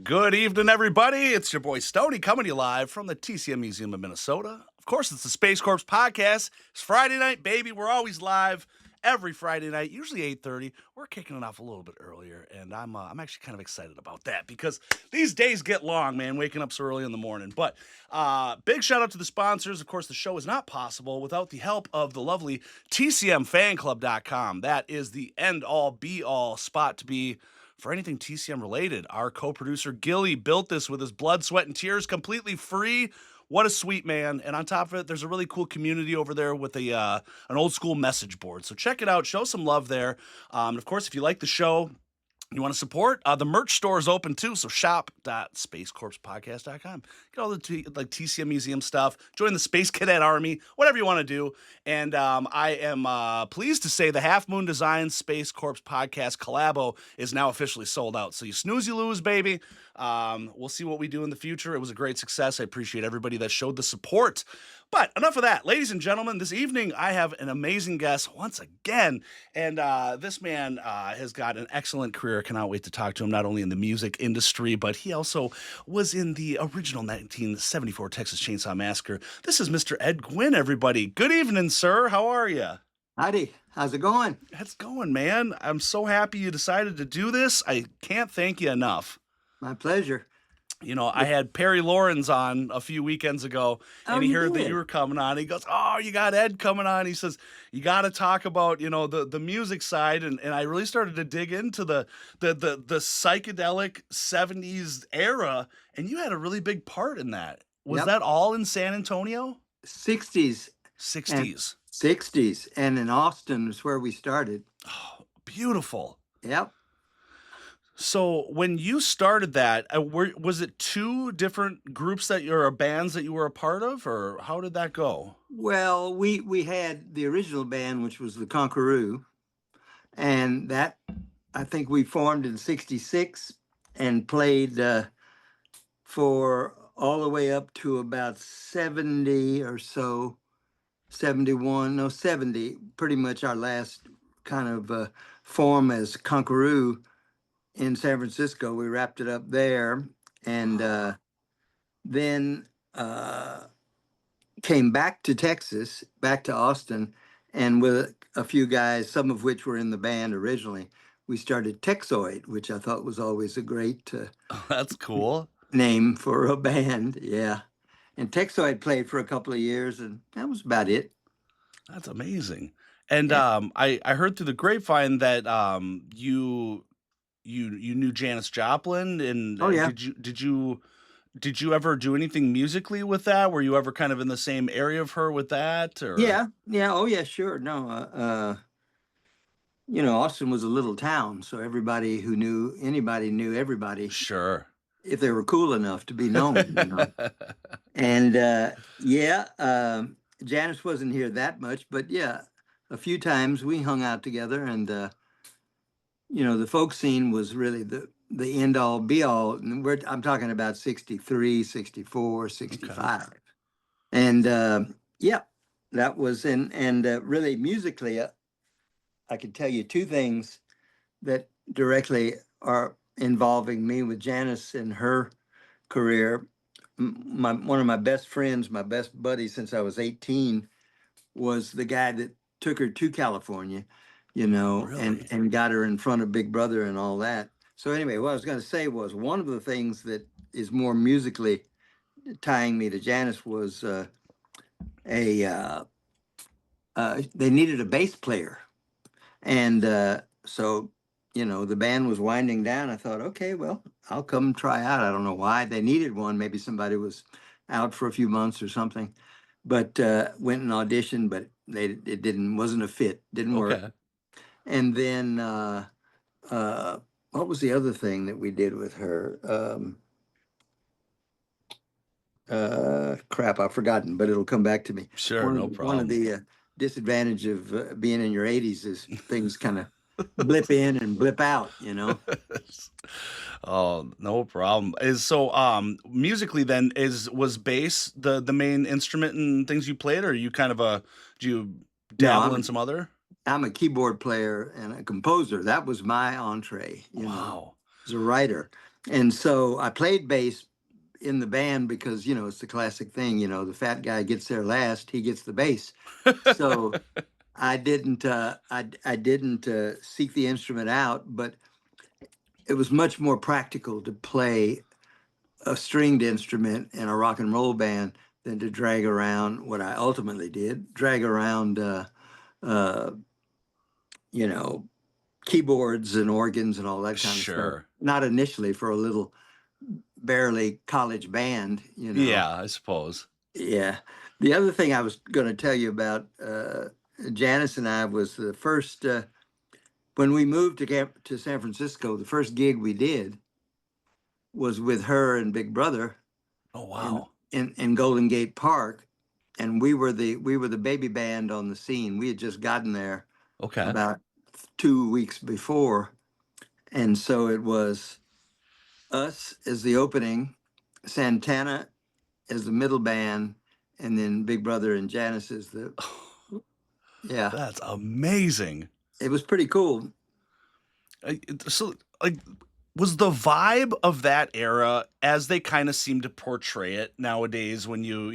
Good evening, everybody. It's your boy Stoney coming to you live from the TCM Museum of Minnesota. Of course, it's the Space Corps podcast. It's Friday night, baby. We're always live every Friday night, usually 8:30. We're kicking it off a little bit earlier, and I'm actually kind of excited about that because these days get long, man, waking up so early in the morning. But big shout out to the sponsors. Of course, the show is not possible without the help of the lovely TCMFanclub.com. That is the end-all, be-all spot to be for anything TCM related. Our co-producer GILLY built this with his blood, sweat, and tears, completely free. What a sweet man. And on top of it, there's a really cool community over there with an old school message board. So check it out. Show some love there. And of course, if you like the show, you want to support, the merch store is open too, so shop.spacecorpspodcast.com. Get all the TCM Museum stuff, join the Space Cadet Army, whatever you want to do. And I am pleased to say the Half Moon Design Space Corps Podcast collabo is now officially sold out. So you snooze, you lose, baby. We'll see what we do in the future. It was a great success. I appreciate everybody that showed the support. But enough of that. Ladies and gentlemen, this evening I have an amazing guest once again. And this man has got an excellent career. Cannot wait to talk to him, not only in the music industry, but he also was in the original 1974 Texas Chainsaw Massacre. This is Mr. Ed Guinn, everybody. Good evening, sir. How are you? Howdy. How's it going? It's going, man. I'm so happy you decided to do this. I can't thank you enough. My pleasure. You know, I had Perry Lawrence on a few weekends ago, and he heard that you were coming on. He goes, "Oh, you got Ed coming on." He says, "You got to talk about, the music side." And I really started to dig into the psychedelic 70s era, and you had a really big part in that. Was that all in San Antonio? 60s. 60s. 60s. And in Austin is where we started. Oh, beautiful. Yep. So when you started that, was it two different groups or bands that you were a part of, or how did that go? Well, we had the original band, which was the Conqueror, and that I think we formed in 66 and played for all the way up to about 70 or so, 70, pretty much our last kind of form as Conqueror. In San Francisco. We wrapped it up there, and then came back to Texas, back to Austin, and with a few guys, some of which were in the band originally, we started Texoid, which I thought was always a great that's cool name for a band. Yeah. And Texoid played for a couple of years, and that was about it. That's amazing. And I heard through the grapevine that you knew Janis Joplin, and oh, yeah. did you ever do anything musically with that? Were you ever kind of in the same area of her with that? Or? Yeah. Oh, yeah, sure. No, Austin was a little town, so everybody who knew anybody knew everybody. Sure. If they were cool enough to be known. And Janis wasn't here that much, but yeah, a few times we hung out together, and the folk scene was really the end all be all. And I'm talking about 63, 64, 65. Okay. And that was and really musically, I could tell you two things that directly are involving me with Janis and her career. One of my best friends, my best buddy since I was 18, was the guy that took her to California. Really? and got her in front of Big Brother and all that. So anyway, what I was going to say was one of the things that is more musically tying me to Janis was they needed a bass player. And so, the band was winding down. I thought, okay, well, I'll come try out. I don't know why they needed one. Maybe somebody was out for a few months or something, but went and auditioned, but it wasn't a fit, didn't work. And then, what was the other thing that we did with her? Crap, I've forgotten, but it'll come back to me. Sure, no problem. One of the disadvantage of being in your 80s is things kind of blip in and blip out, Oh, no problem. Musically then, was bass the main instrument and things you played, or you kind of do you dabble in some other? I'm a keyboard player and a composer. That was my entree, Wow. As a writer. And so I played bass in the band because, it's the classic thing, the fat guy gets there last, he gets the bass. So I didn't seek the instrument out, but it was much more practical to play a stringed instrument in a rock and roll band than to drag around what I ultimately did, drag around, uh, you know, keyboards and organs and all that kind of stuff. Sure. Not initially for a little barely college band. Yeah, I suppose. Yeah. The other thing I was going to tell you about Janice and I was the first when we moved to San Francisco. The first gig we did was with her and Big Brother Oh, in wow. in Golden Gate Park, and we were the baby band on the scene. We had just gotten there Okay. about 2 weeks before, and so it was us as the opening, Santana as the middle band, and then Big Brother and Janice as the yeah. That's amazing. It was pretty cool. So, like, was the vibe of that era as they kind of seem to portray it nowadays when you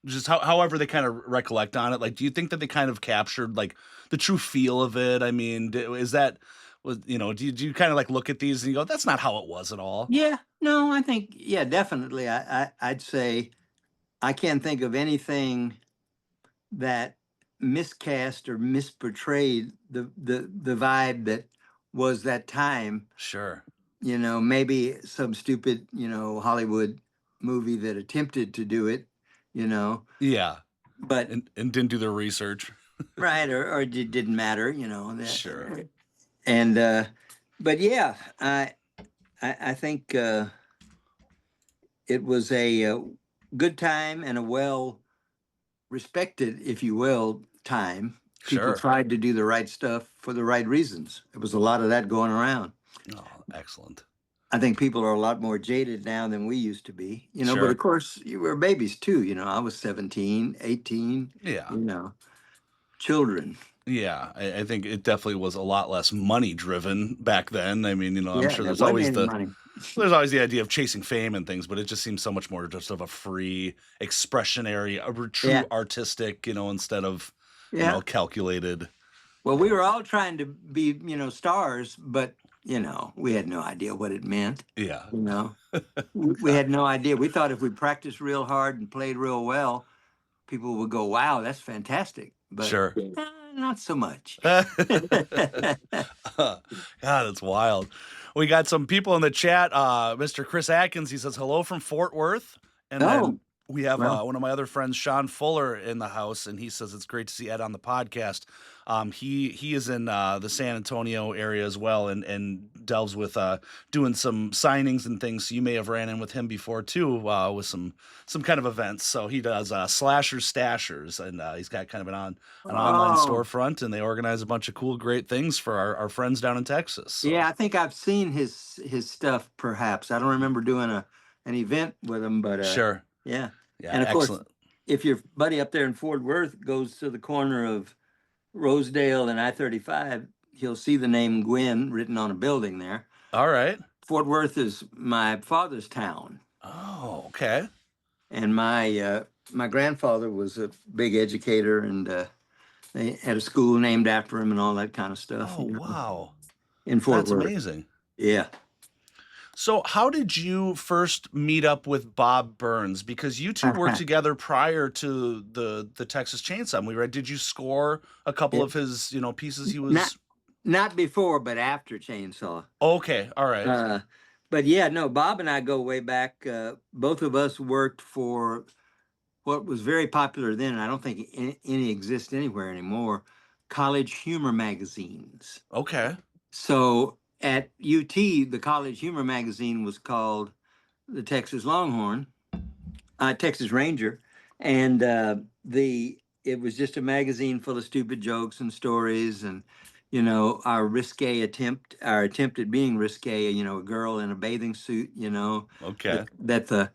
just however they kind of recollect on it? Like, do you think that they kind of captured like the true feel of it? I mean, is that do you kind of like look at these and you go, that's not how it was at all? Yeah, no, I think yeah, definitely. I'd say I can't think of anything that miscast or misportrayed the vibe that was that time. Sure. Maybe some stupid, Hollywood movie that attempted to do it, you know, Yeah. but And didn't do their research. right, or it didn't matter, Sure. and but yeah, I think it was a good time and a well respected, if you will, time. People Sure. tried to do the right stuff for the right reasons. There was a lot of that going around. Oh, excellent. I think people are a lot more jaded now than we used to be, but of Sure. course, you were babies too. I was 17, 18, Yeah. children. Yeah, I think it definitely was a lot less money driven back then. I mean, I'm Yeah, sure there wasn't any money. there's always the idea of chasing fame and things, but it just seems so much more just of a free expressionary, Yeah, true artistic, instead of, yeah. calculated. Well, we were all trying to be, stars, but, we had no idea what it meant. Yeah. You know, we had no idea. We thought if we practiced real hard and played real well, people would go, "Wow, that's fantastic." But Sure. not so much. God, it's wild. We got some people in the chat. Mr. Chris Atkins, he says hello from Fort Worth. And Oh, then we have well, one of my other friends, Sean Fuller, in the house, and he says it's great to see Ed on the podcast. He is in the San Antonio area as well, and delves with doing some signings and things. So you may have ran in with him before too, with some kind of events. So he does slashers stashers, and he's got kind of an online oh, storefront, and they organize a bunch of cool, great things for our friends down in Texas. yeah. So I think I've seen his stuff. Perhaps I don't remember doing an event with him, but sure, yeah. yeah, And of course, excellent. if your buddy up there in Fort Worth goes to the corner of Rosedale and I-35, he'll see the name Guinn written on a building there. All right. Fort Worth is my father's town, Oh, okay. and my grandfather was a big educator, and they had a school named after him and all that kind of stuff. Oh, wow. In Fort That's Worth. amazing. Yeah. So, how did you first meet up with Bob Burns? Because you two worked together prior to the Texas Chainsaw movie, right? Did you score a couple Yeah. of his, pieces he Not was? not before, but after Chainsaw. Okay, all right. But yeah, no, Bob and I go way back. Both of us worked for what was very popular then, and I don't think any exist anywhere anymore, college humor magazines. Okay. So at UT, the college humor magazine was called the Texas Longhorn, Texas Ranger, and the it was just a magazine full of stupid jokes and stories, and our attempt at being risque, a girl in a bathing suit, Okay. that the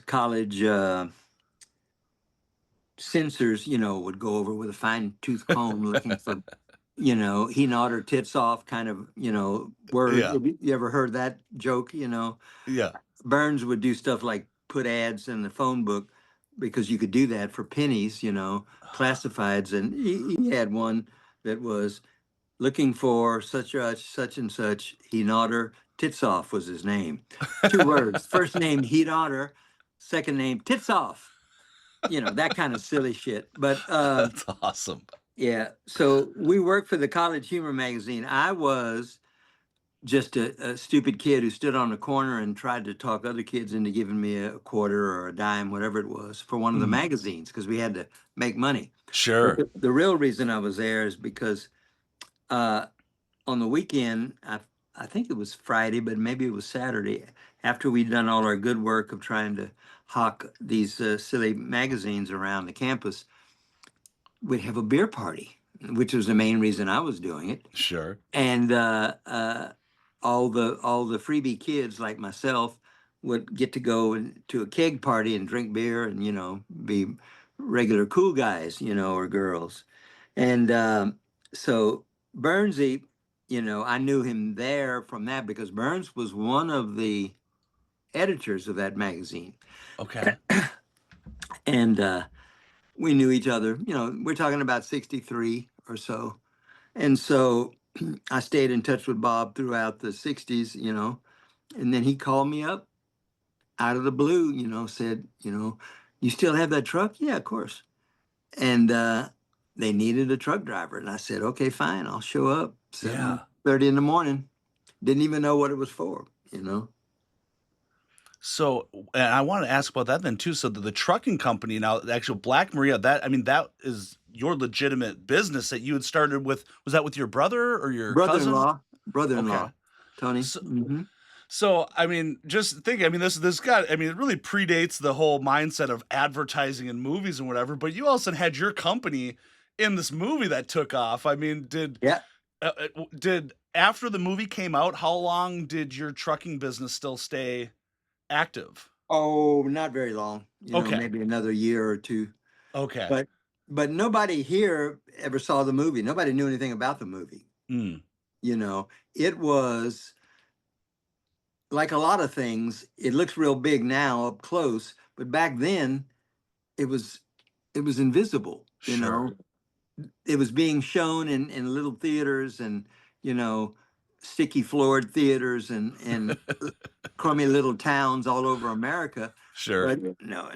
college censors, would go over with a fine tooth comb looking for you know, he gnawed her tits off kind of, word. Yeah. Have you ever heard that joke? Yeah. Burns would do stuff like put ads in the phone book because you could do that for pennies, classifieds. And he had one that was looking for such and such. He gnawed her tits off was his name. 2 words. First name, he gnawed her. Second name, tits off. That kind of silly shit. But That's awesome. yeah, so we worked for the College Humor magazine. I was just a stupid kid who stood on the corner and tried to talk other kids into giving me a quarter or a dime, whatever it was, for one of the Mhm. magazines because we had to make money. But Sure. the real reason I was there is because uh, on the weekend, I think it was Friday, but maybe it was Saturday, after we'd done all our good work of trying to hawk these silly magazines around the campus, we'd have a beer party, which was the main reason I was doing it. Sure. And all the freebie kids like myself would get to go to a keg party and drink beer and be regular cool guys, or girls. And so Bernsey, I knew him there from that because Burns was one of the editors of that magazine, Okay. and we knew each other. We're talking about 63 or so. And so I stayed in touch with Bob throughout the 60s, and then he called me up out of the blue, said, you still have that truck? Yeah, of course. And they needed a truck driver. And I said, okay, fine, I'll show up Yeah. 7:30 in the morning. Didn't even know what it was for. So, and I want to ask about that then too. So the trucking company now, the actual Black Maria, that I mean, that is your legitimate business that you had started with. Was that with your brother or your cousin? Brother-in-law, Okay. brother-in-law, Tony. So, Hmm. so I mean, just think. I mean, this got. I mean, it really predates the whole mindset of advertising and movies and whatever. But you also had your company in this movie that took off. I mean, Yeah. did after the movie came out, how long did your trucking business still stay active? Oh, not very long, Okay. maybe another year or two. Okay. But nobody here ever saw the movie. Nobody knew anything about the movie. Mm, It was like a lot of things. It looks real big now up close, but back then it was it was invisible. sure. It was being shown in little theaters and you know sticky floored theaters and crummy little towns all over America. Sure. But no,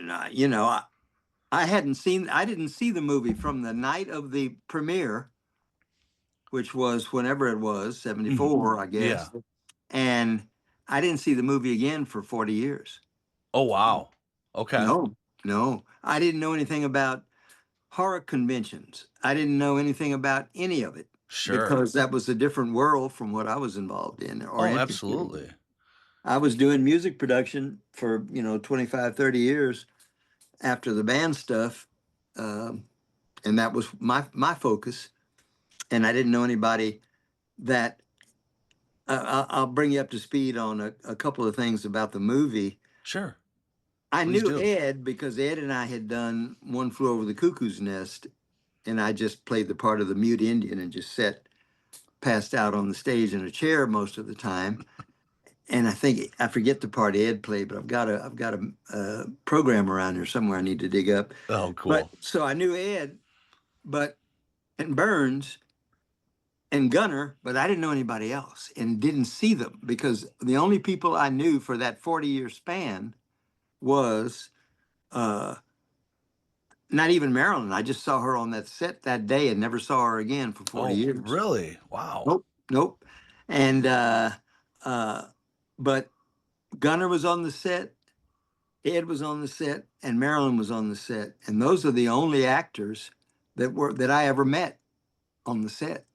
I didn't see the movie from the night of the premiere, which was whenever it was, Mhm. 74, I Yeah. guess. And I didn't see the movie again for 40 years. Oh, wow. Okay. No, no. I didn't know anything about horror conventions. I didn't know anything about any of it Sure. because that was a different world from what I was involved in or Oh, interested in. absolutely. I was doing music production for, 25, 30 years after the band stuff. Um, and that was my focus. And I didn't know anybody that I'll bring you up to speed on a couple of things about the movie. Sure. I Please knew do. Ed because Ed and I had done One Flew Over the Cuckoo's Nest, and I just played the part of the mute Indian and just sat passed out on the stage in a chair most of the time. And I forget the part Ed played, but I've got a program around here somewhere I need to dig up. Oh, But cool. so I knew Ed, but and Burns and Gunner, but I didn't know anybody else and didn't see them because the only people I knew for that 40-year span was uh, not even Marilyn. I just saw her on that set that day and never saw her again for 40 Oh, years. really? Wow. Nope, nope. And uh, but Gunner was on the set, Ed was on the set, and Marilyn was on the set, and those are the only actors that I ever met on the set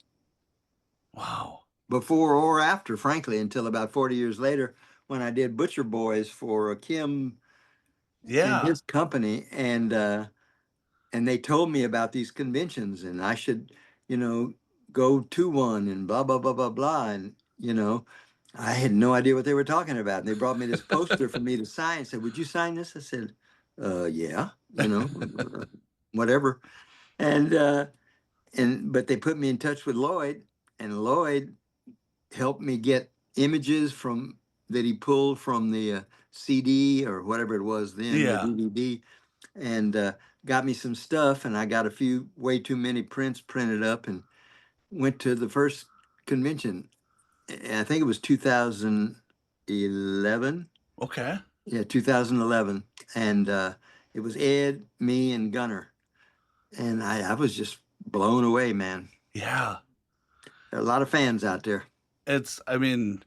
Wow. before or after, frankly, until about 40 years later when I did Butcher Boys for Kim and Yeah. his company, and they told me about these conventions and I should, you know, go to one and blah blah blah blah blah, and I had no idea what they were talking about. And they brought me this poster for me to sign. Said, "Would you sign this?" I said, "Yeah," whatever. And but they put me in touch with Lloyd, and Lloyd helped me get images from that he pulled from the CD or whatever it was then, the Yeah. DVD, and got me some stuff. And I got a few way too many prints printed up, and went to the first convention. I think it was 2011. Okay. Yeah, 2011, and it was Ed, me, and Gunner, and I was just blown away, man. Yeah. There are a lot of fans out there. I mean,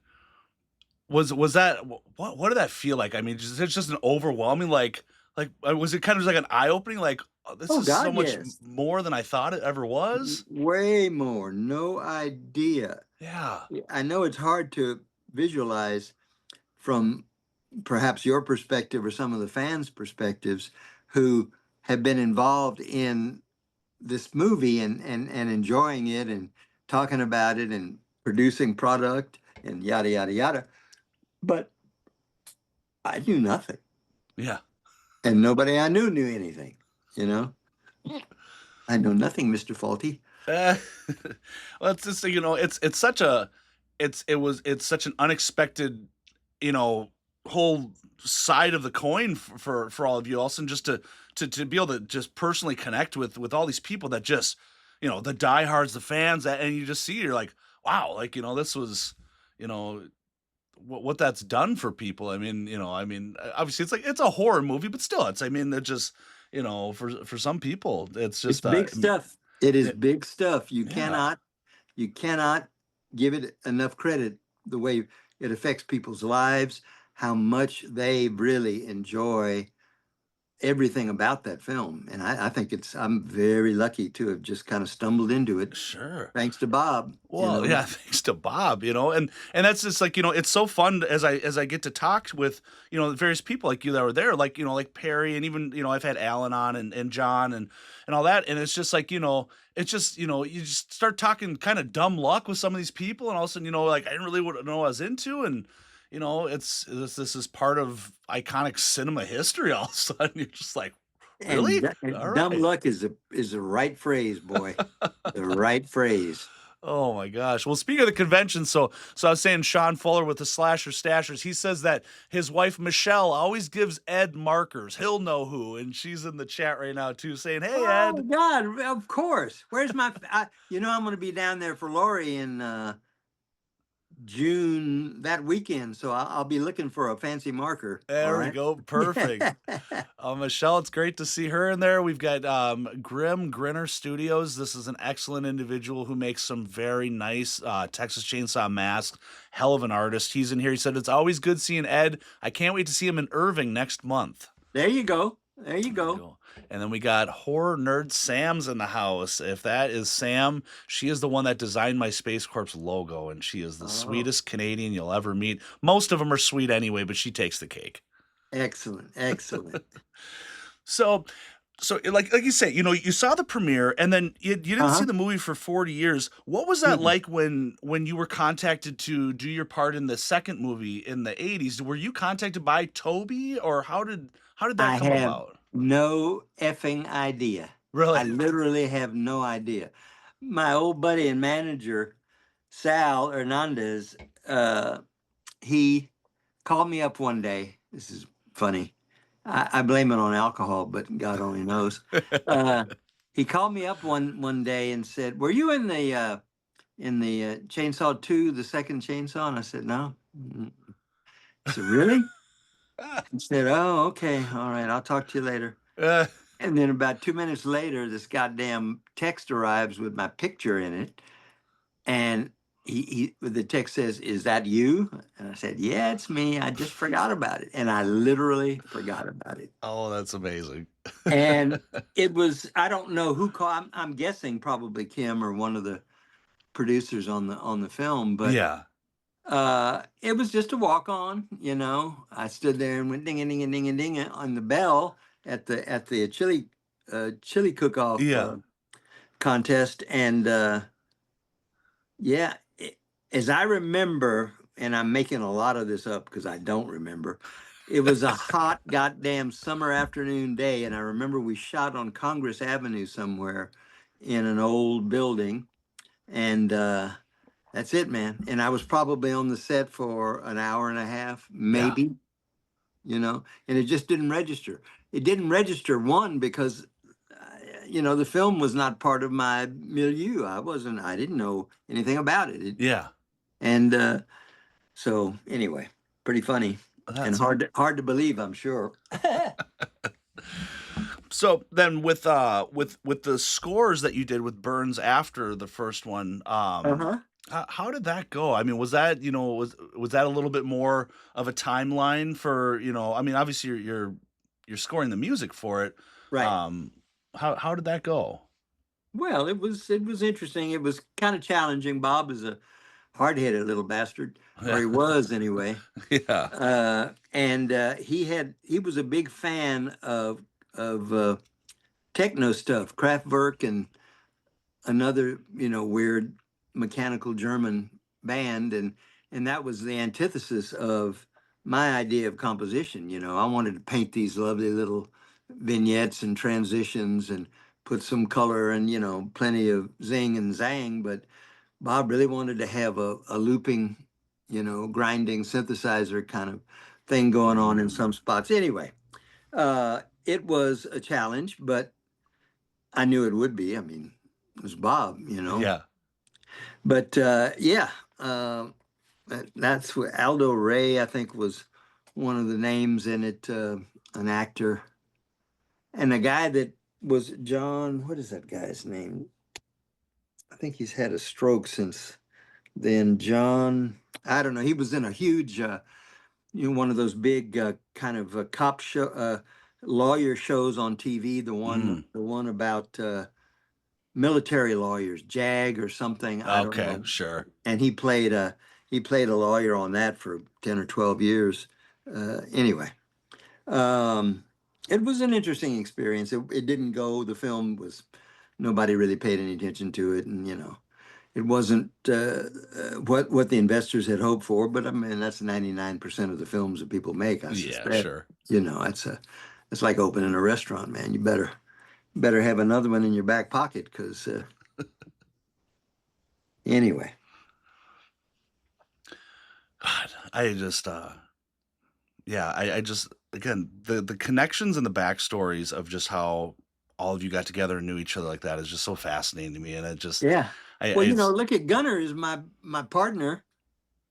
was that what did that feel like? I mean, it's just an overwhelming was it kind of like an eye opening like, oh, this Oh is so God, much yes, more than I thought it ever was? way more. No idea. Yeah. I know it's hard to visualize from perhaps your perspective or some of the fans' perspectives who have been involved in this movie and enjoying it and talking about it and producing product and yada yada yada. But I knew nothing, Yeah. and nobody I knew anything. You know, I know nothing, Mister Faulty. Uh, well, it's just it's such a it's such an unexpected you know whole side of the coin for all of you also, and just to be able to just personally connect with all these people that just the diehards, the fans, and you just see you're like, wow, like this was you know what that's done for people. I mean obviously it's a horror movie, but still it's I mean they're just for some people it's It's just big stuff. It is it, big stuff. yeah. You cannot give it enough credit the way it affects people's lives, how much they really enjoy everything about that film. And I think I'm very lucky to have just kind of stumbled into it, Sure. thanks to Bob, you Well, know. yeah, thanks to Bob, and that's just like, it's so fun as I get to talk with, various people like you that were there, like, like Perry, and even, I've had Alan on and John and all that. And it's just like, it's just, you just start talking kind of dumb luck with some of these people, and all of a sudden, like I didn't really know what I was into, and this is part of iconic cinema history. All of a sudden, you're just like, really? All And dumb right. luck is the right phrase, boy. The right phrase. Oh my gosh. Well, speaking of the convention, so I was saying Sean Fuller with the Slasher Stashers, he says that his wife Michelle always gives Ed markers. He'll know who, and she's in the chat right now too, saying, "Hey Oh Ed." God, of course. Where's my? I'm going to be down there for Lori in June that weekend, so I'll be looking for a fancy marker. All There we right. go. Perfect. Michelle, it's great to see her in there. We've got Grinner Studios. This is an excellent individual who makes some very nice Texas Chainsaw masks. Hell of an artist. He's in here. He said, it's always good seeing Ed. I can't wait to see him in Irving next month. There you go. There you There you go. go. And then we got horror nerd Sam's in the house. If that is Sam, she is the one that designed my Space Corps logo, and she is the Oh, sweetest Canadian you'll ever meet. Most of them are sweet anyway, but she takes the cake. excellent, excellent. So, like you say, you saw the premiere, and then you didn't see Uh-huh. the movie for 40 years. What was that Mm-mm. like when you were contacted to do your part in the second movie in the 80s? Were you contacted by Toby, or how did that I come have about? no effing idea. I Really? literally have no idea. My old buddy and manager, Sal Hernandez, he called me up one day. This is funny. I blame it on alcohol, but God only knows. Uh, he called me up one day and said, "Were you in the Chainsaw 2, the second Chainsaw?" And I said, "No." He said, "Really?" He said, "Oh, okay, all right. I'll talk to you later." Uh, And then about 2 minutes later, this goddamn text arrives with my picture in it, and the text says, "Is that you?" And I said, "Yeah, it's me. I just forgot about it." And I literally forgot about it. oh, that's amazing. And it was, I don't know who called. I'm guessing probably Kim or one of the producers on the film, but Yeah. it was just a walk on. I stood there and went ding a ding a ding a ding on the bell at the chili cook-off Yeah. contest. And yeah, as I remember, and I'm making a lot of this up because I don't remember, it was a hot goddamn summer afternoon day, and I remember we shot on Congress Avenue somewhere in an old building, and that's it, man. And I was probably on the set for an hour and a half, Yeah. maybe, and it just didn't register. It didn't register, one, because the film was not part of my milieu. I didn't know anything about it. Yeah. And so anyway, pretty funny and That's hard to believe, I'm sure. so then with the scores that you did with Burns after the first one, Uh-huh. how did that go? I mean, was that, was that a little bit more of a timeline for, I mean, obviously you're scoring the music for it. Right. Um, how did that go? Well, it was interesting. It was kind of challenging. Bob is a hard-headed little bastard, or Yeah. he was anyway. Yeah. And he was a big fan of techno stuff, Kraftwerk, and another weird mechanical German band, and that was the antithesis of my idea of composition. I wanted to paint these lovely little vignettes and transitions and put some color and plenty of zing and zang, but Bob really wanted to have a looping, grinding synthesizer kind of thing going on in some spots. Anyway, it was a challenge, but I knew it would be. I mean, it was Bob. Yeah. But yeah, that's what Aldo Ray, I think, was one of the names in it, an actor. And a guy that was John, what is that guy's name? I think he's had a stroke since then. John, I don't know. He was in a huge, one of those big kind of cop show, lawyer shows on TV. Mm. The one about military lawyers, JAG or something. I don't Okay, know. sure. And he played a lawyer on that for 10 or 12 years. Anyway, um, it was an interesting experience. It didn't go. The film was nobody really paid any attention to it, and it wasn't what the investors had hoped for. But I mean, that's 99% of the films that people make, I Yeah, suspect. sure. It's like opening a restaurant, man. You better have another one in your back pocket, because anyway. God, I just yeah, I just, again, the connections and the backstories of just how all of you got together and knew each other like that is just so fascinating to me, and it just, Yeah. Well, it's look at Gunner is my partner,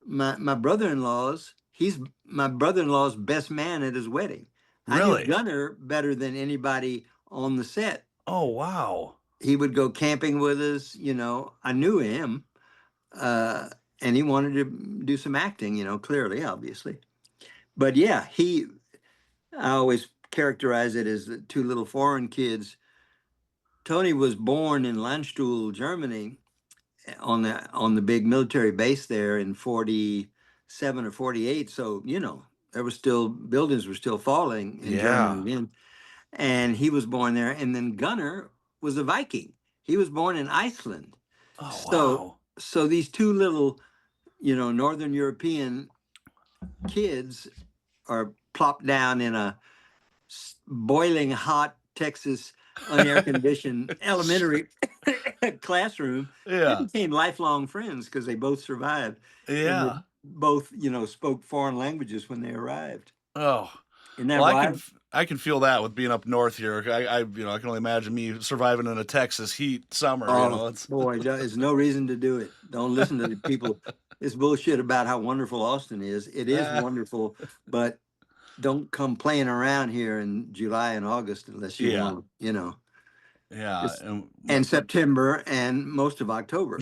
my brother-in-law's. He's my brother-in-law's best man at his wedding. I knew really. Gunner better than anybody on the set. Oh wow. He would go camping with us. I knew him, uh, and he wanted to do some acting. Clearly, obviously. But yeah, I always characterize it as the two little foreign kids. Tony was born in Landstuhl, Germany, on the big military base there in 47 or 48. So, there was still buildings were still falling in Yeah. Germany then. And he was born there. And then Gunnar was a Viking. He was born in Iceland. Oh So wow. so these two little, Northern European kids are plopped down in a boiling hot Texas unair conditioned elementary classroom, and Yeah. became lifelong friends because they both survived, and they Yeah. both spoke foreign languages when they arrived. Oh. Isn't Well, that wild? I can feel that with being up north here. I can only imagine me surviving in a Texas heat summer. Oh It's boy, there's no reason to do it. Don't listen to the people. This bullshit about how wonderful Austin is. It is uh, wonderful, but don't come playing around here in July and August unless you yeah, want, yeah, it's, and September and most of October.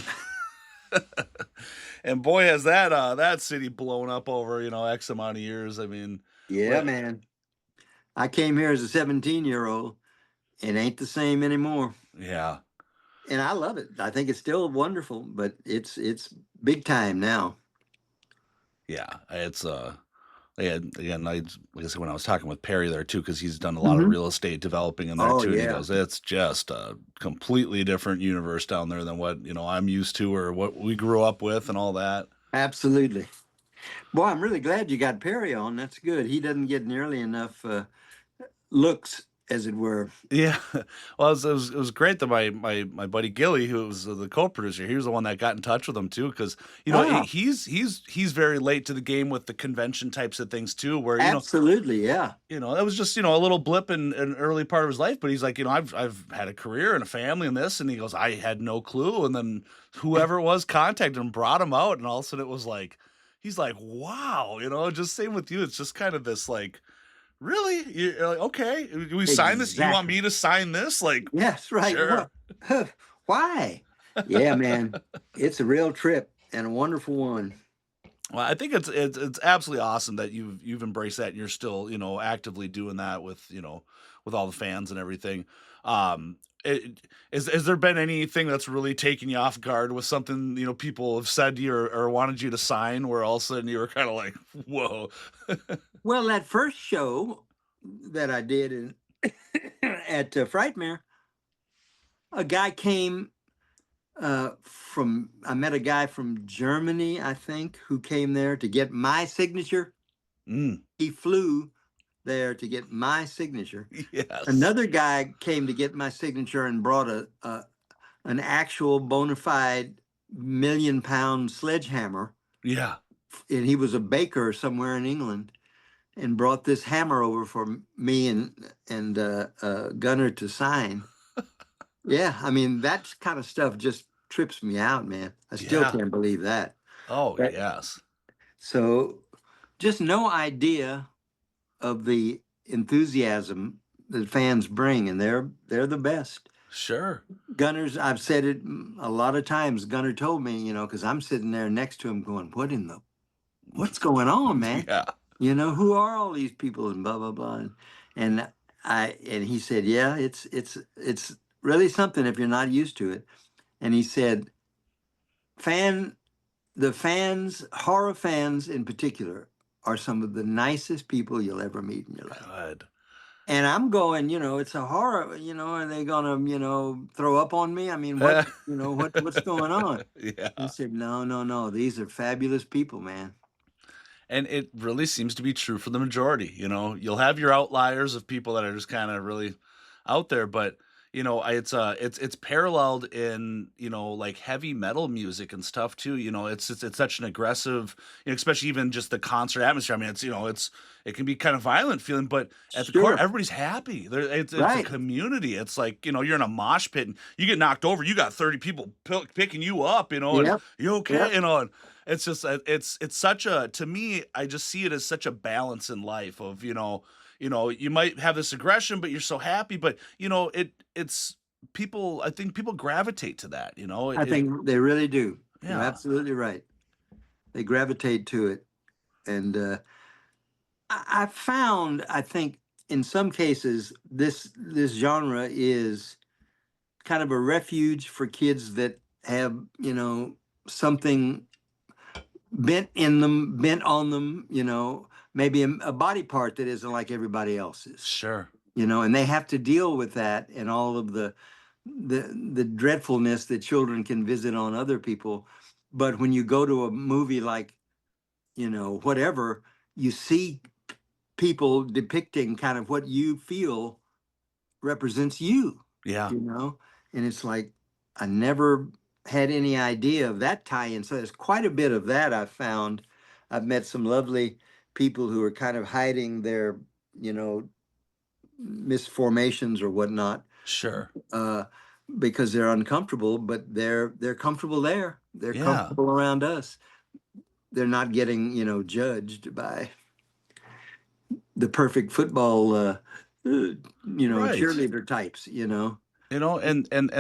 and boy, has that city blown up over X amount of years. I mean, Yeah, what? man. I came here as a 17-year-old. It ain't the same anymore. Yeah, And I love it. I think it's still wonderful, but it's big time now. yeah. It's yeah, again, like I said, when I was talking with Perry there too, because he's done a lot of Hmm. real estate developing in there Oh too, and he yeah, goes, it's just a completely different universe down there than what I'm used to or what we grew up with and all that. absolutely. Boy, I'm really glad you got Perry on. That's good. He doesn't get nearly enough looks as it were. Yeah. Well, it was great that my buddy Gilly, who was the co-producer, he was the one that got in touch with him too, because Ah, he's very late to the game with the convention types of things too, where absolutely, yeah. that was just a little blip in an early part of his life, but he's like, I've had a career and a family and this, and he goes, I had no clue, and then whoever it was contacted him, brought him out, and all of a sudden it was like, he's like, wow, just same with you, it's just kind of this like, really? You're like, okay, do we sign this? You want Exactly. me to sign this? Like, Yes, right. sure. What? Why? Yeah, man. It's a real trip and a wonderful one. Well, I think it's absolutely awesome that you've embraced that and you're still, actively doing that with, with all the fans and everything. Um, has there been anything that's really taken you off guard with something, people have said to you or wanted you to sign where all of a sudden you were kind of like, whoa. Well, that first show that I did in at Frightmare, a guy came from. I met a guy from Germany, I think, who came there to get my signature. Mm, He flew there to get my signature. yes. Another guy came to get my signature and brought an actual bona fide £1,000,000 sledgehammer, Yeah. and he was a baker somewhere in England, and brought this hammer over for me and Gunner to sign. Yeah, I mean that kind of stuff just trips me out, man. I still Yeah. can't believe that. Oh, That- yes. So, just no idea of the enthusiasm that fans bring, and they're the best. Sure. Gunner's, I've said it a lot of times. Gunner told me, because I'm sitting there next to him going, what's going on, man? Yeah. Who are all these people and blah, blah, blah. And he said, yeah, it's really something if you're not used to it. And he said, fan, the fans, horror fans in particular, are some of the nicest people you'll ever meet in your life. Good. And I'm going, it's a horror, are they gonna, throw up on me? I mean, what's going on? He Yeah. said, no, no, no. These are fabulous people, man. And it really seems to be true for the majority. You'll have your outliers of people that are just kind of really out there, but it's paralleled in like heavy metal music and stuff too. It's such an aggressive, especially even just the concert atmosphere. I mean, it can be kind of violent feeling, but at the core, Sure. everybody's happy. It's a Right. community. It's like you're in a mosh pit and you get knocked over. You got 30 people picking you up, and Yep. you okay, Yep. and it's just it's such a to me I just see it as such a balance in life of you might have this aggression but you're so happy but it's people I think people gravitate to that I think they really do. You're yeah absolutely right. They gravitate to it. And I found, I think, in some cases, this genre is kind of a refuge for kids that have, something bent on them, maybe a body part that isn't like everybody else's, sure and they have to deal with that and all of the dreadfulness that children can visit on other people. But when you go to a movie like, whatever, you see people depicting kind of what you feel represents you, yeah and it's like, I never had any idea of that tie-in. So there's quite a bit of that I've found. I've met some lovely people who are kind of hiding their, misformations or whatnot, sure uh, because they're uncomfortable, but they're comfortable there. They're yeah comfortable around us. They're not getting, judged by the perfect football, right cheerleader types, and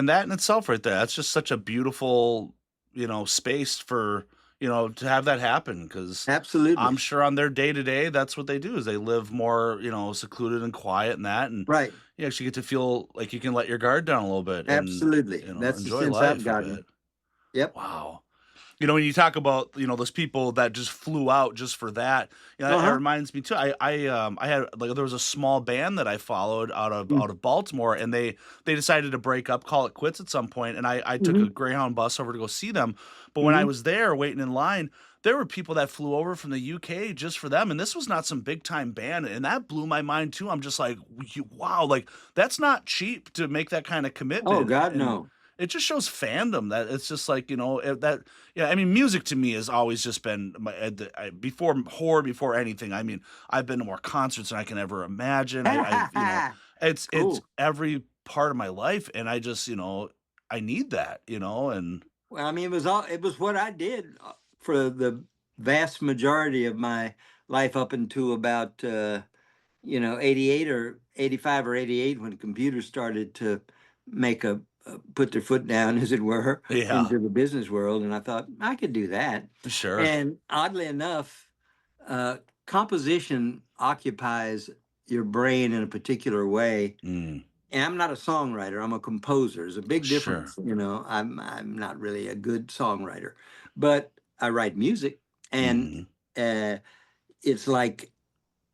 that in itself right there that's just such a beautiful space for to have that happen because I'm Absolutely. sure on their day to day that's what they do is they live more secluded and quiet and that and Right. you actually get to feel like you can let your guard down a little bit and Absolutely. That's the enjoy sense I've life a gotten. bit. Yep. Wow. When you talk about those people that just flew out just for that, it Uh-huh. reminds me too. I had like there was a small band that I followed out of Mm-hmm. Baltimore, and they decided to break up, call it quits at some point, and I took a Greyhound bus over to go see them. But when I Mm-hmm. was there waiting in line, there were people that flew over from the UK just for them, and this was not some big time band, and that blew my mind too. I'm just like, wow, like that's not cheap to make that kind of Oh commitment, God, and no. it just shows fandom that it's just like that. Yeah, I mean, music to me has always just been before horror, before anything. I mean, I've been to more concerts than I can ever imagine. I've it's Cool. every part of my life, and I just I need that, and Well, I mean, it was what I did for the vast majority of my life up until about 88 or 85 or 88 when computers started to make put their foot down, as it were, yeah, into the business world. And I thought I could do that. sure, And oddly enough, uh, composition occupies your brain in a particular way. mm, And I'm not a songwriter, I'm a composer. There's a big sure, difference. I'm not really a good songwriter, but I write music, and hmm, uh, it's like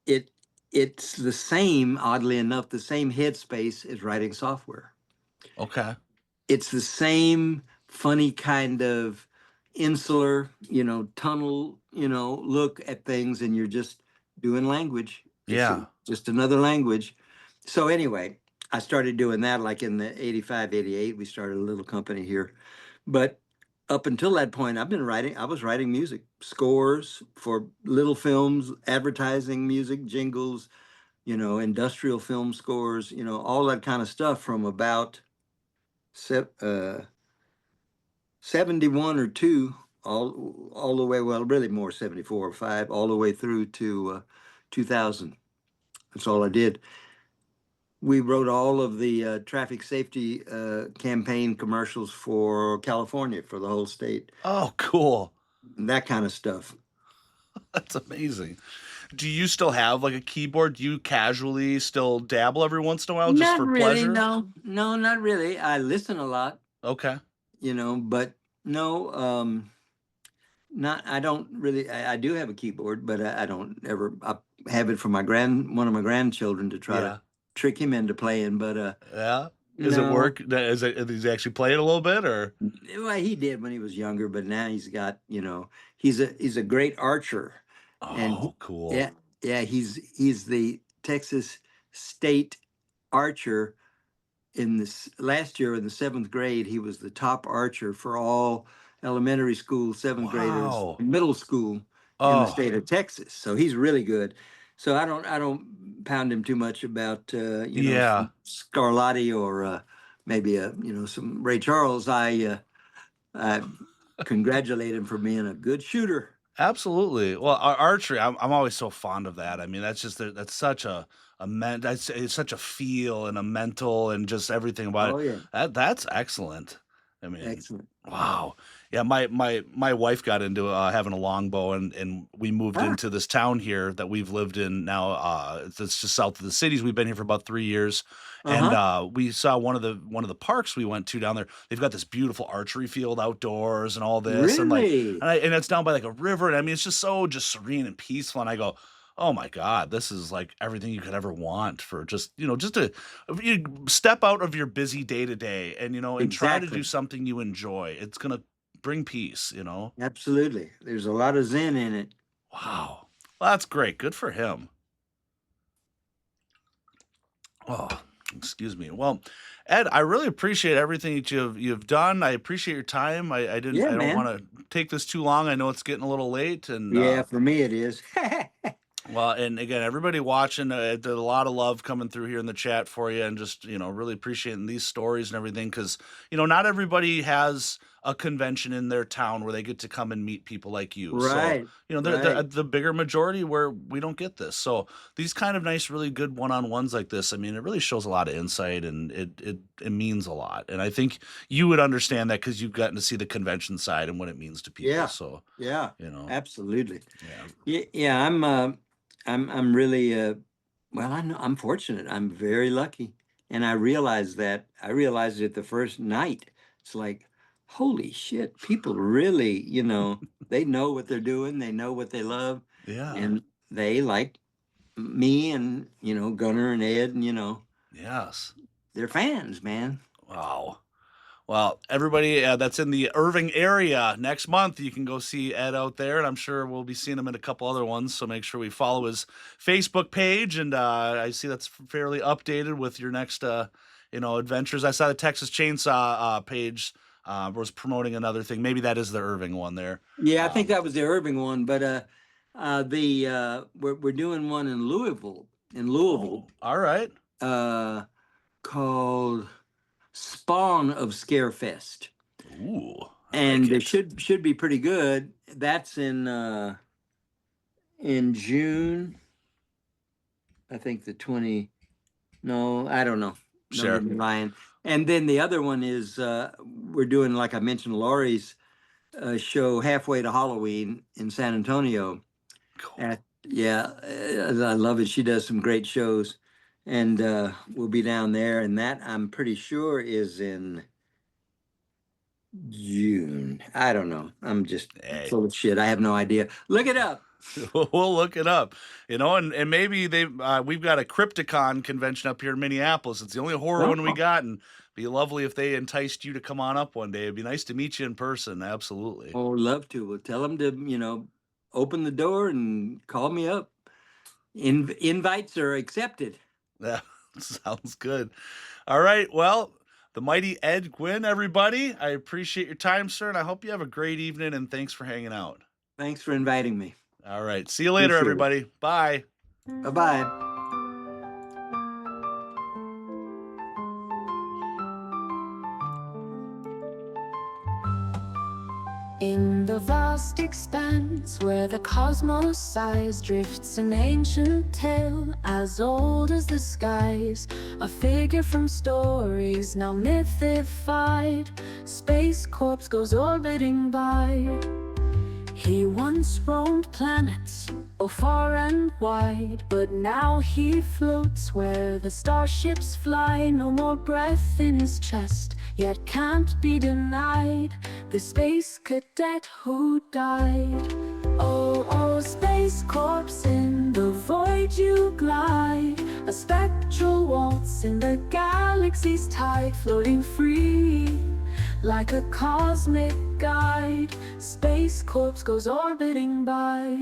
it it's the same, oddly enough, the same headspace as writing software. okay, It's the same funny kind of insular, tunnel, look at things, and you're just doing language. It's yeah, just another language. So anyway, I started doing that like in the 85, 88. We started a little company here. But up until that point, I was writing music, scores for little films, advertising music, jingles, industrial film scores, all that kind of stuff from about se- uh, 71 or 2, all the way, well, really more 74 or 5, all the way through to 2000. That's all I did. We wrote all of the traffic safety campaign commercials for California, for the whole state, oh, cool, and that kind of stuff. that's amazing. Do you still have like a keyboard? Do you casually still dabble every once in a while just Not for really, pleasure? no. No, not really. I listen a lot, Okay. but no, not, I don't really, I do have a keyboard, but I don't ever, I have it for one of my grandchildren to try to Yeah. trick him into playing, but Yeah. Is it no. work? Is he actually playing a little bit or? Well, he did when he was younger, but now he's got, he's a great archer, and Oh, cool. yeah, yeah, he's the Texas state archer. In this last year in the seventh grade, he was the top archer for all elementary school seventh graders, Wow. middle school in the Oh, state of Texas. So he's really good. So I don't pound him too much about yeah. some Scarlatti or maybe some Ray Charles. I congratulate him for being a good shooter. Absolutely. Well, archery, I'm always so fond of that. I mean, that's such that's it's such a feel and a mental and just everything about it. Oh yeah, That's excellent. I mean, excellent. wow. Yeah, my wife got into having a longbow, and we moved Ah, into this town here that we've lived in now. It's just south of the cities. We've been here for about 3 years, and uh-huh. we saw one of the parks we went to down there. They've got this beautiful archery field outdoors and all this, and like Really? and it's down by like a river, and I mean it's just so just serene and peaceful. And I go, oh my god, this is like everything you could ever want for just to you step out of your busy day to day and and try to do Exactly. something you enjoy. It's gonna bring peace. Absolutely. There's a lot of zen in it. Wow, well, that's great. Good for him. Oh, excuse me. Well, Ed, I really appreciate everything that you've done. I appreciate your time. Yeah, I don't man. want to take this too long. I know it's getting a little late, and Yeah, for me it is. well, and again, everybody watching, did a lot of love coming through here in the chat for you, and just really appreciating these stories and everything, because not everybody has a convention in their town where they get to come and meet people like you. So Right, they're right. the bigger majority where we don't get this. So these kind of nice, really good one-on-ones like this, I mean, it really shows a lot of insight, and it means a lot. And I think you would understand that because you've gotten to see the convention side and what it means to people. Yeah, So yeah, you know, absolutely. yeah, Yeah, yeah, I'm really well, I'm fortunate. I'm very lucky. And I realized it the first night. It's like, holy shit, people really, they know what they're doing, they know what they love, Yeah. and they like me and, Gunnar and Ed, and, Yes. they're fans, man. Wow. Well, everybody that's in the Irving area next month, you can go see Ed out there, and I'm sure we'll be seeing him in a couple other ones. So make sure we follow his Facebook page, and I see that's fairly updated with your next, adventures. I saw the Texas Chainsaw page was promoting another thing. Maybe that is the Irving one there. Yeah, I think that was the Irving one, but we're doing one in Louisville, Oh, all right. Called Spawn of Scarefest. Ooh, And like it should be pretty good. That's in June. I think the 20. No, I don't know. Sure. Don't get me lying. And then the other one is we're doing, like I mentioned, Lori's show halfway to Halloween in San Antonio. Cool. I love it. She does some great shows, and we'll be down there. And that, I'm pretty sure, is in June. I don't know. I'm just full of shit. I have no idea. Look it up. We'll look it up, and maybe we've got a Crypticon convention up here in Minneapolis. It's the only horror one we got, and it'd be lovely if they enticed you to come on up one day. It'd be nice to meet you in person. Absolutely. Oh, love to. We'll tell them to, open the door and call me up. Invites are accepted. Yeah, sounds good. All right. Well, the mighty Ed Guinn, everybody. I appreciate your time, sir, and I hope you have a great evening, and thanks for hanging out. Thanks for inviting me. All right. See you later, everybody. Bye. Bye-bye. In the vast expanse where the cosmos sighs, drifts an ancient tale as old as the skies. A figure from stories now mythified, Space Corpse goes orbiting by. He once roamed planets, oh far and wide, but now he floats where the starships fly. No more breath in his chest, yet can't be denied the space cadet who died. Oh, oh, Space Corpse, in the void you glide, a spectral waltz in the galaxy's tide, floating free like a cosmic guide. Space Corpse goes orbiting by.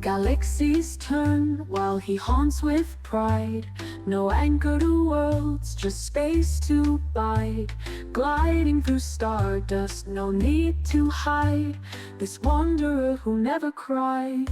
Galaxies turn while he haunts with pride. No anchor to worlds, just space to bide. Gliding through stardust, no need to hide. This wanderer who never cried.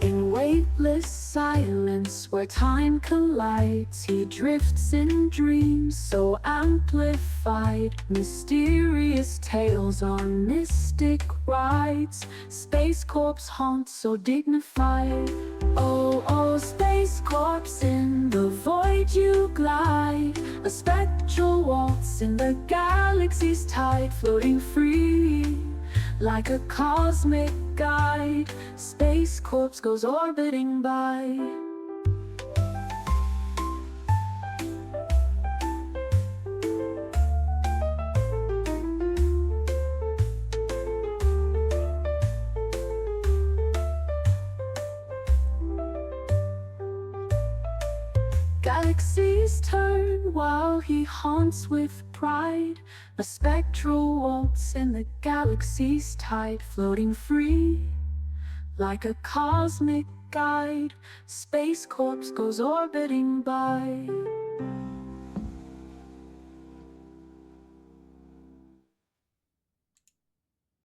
In weightless silence where time collides, he drifts in dreams so amplified. Mysterious tales on mystic rides. Space Corpse haunts so dignified. Oh, oh, Space Corpse, in the void you glide, a spectral waltz in the galaxy's tide, floating free like a cosmic guide. Space Corpse goes orbiting by. Galaxies turn while he haunts with pride. A spectral waltz in the galaxy's tide, floating free like a cosmic guide. Space Corpse goes orbiting by.